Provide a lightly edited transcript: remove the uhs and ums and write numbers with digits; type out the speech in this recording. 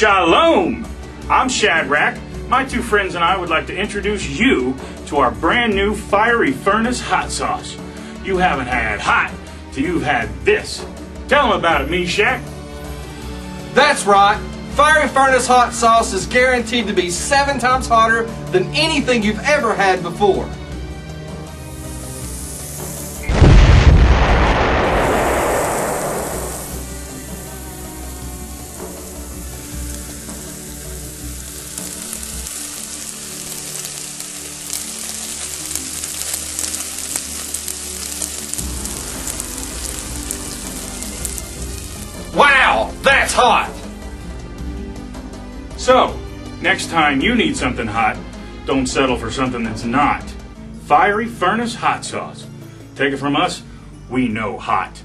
Shalom! I'm Shadrach. My two friends and I would like to introduce you to our brand new Fiery Furnace hot sauce. You haven't had hot till you've had this. Tell them about it, Meshach. That's right. Fiery Furnace hot sauce is guaranteed to be 7 times hotter than anything you've ever had before. Wow, that's hot! So, next time you need something hot, don't settle for something that's not. Fiery Furnace hot sauce. Take it from us, we know hot.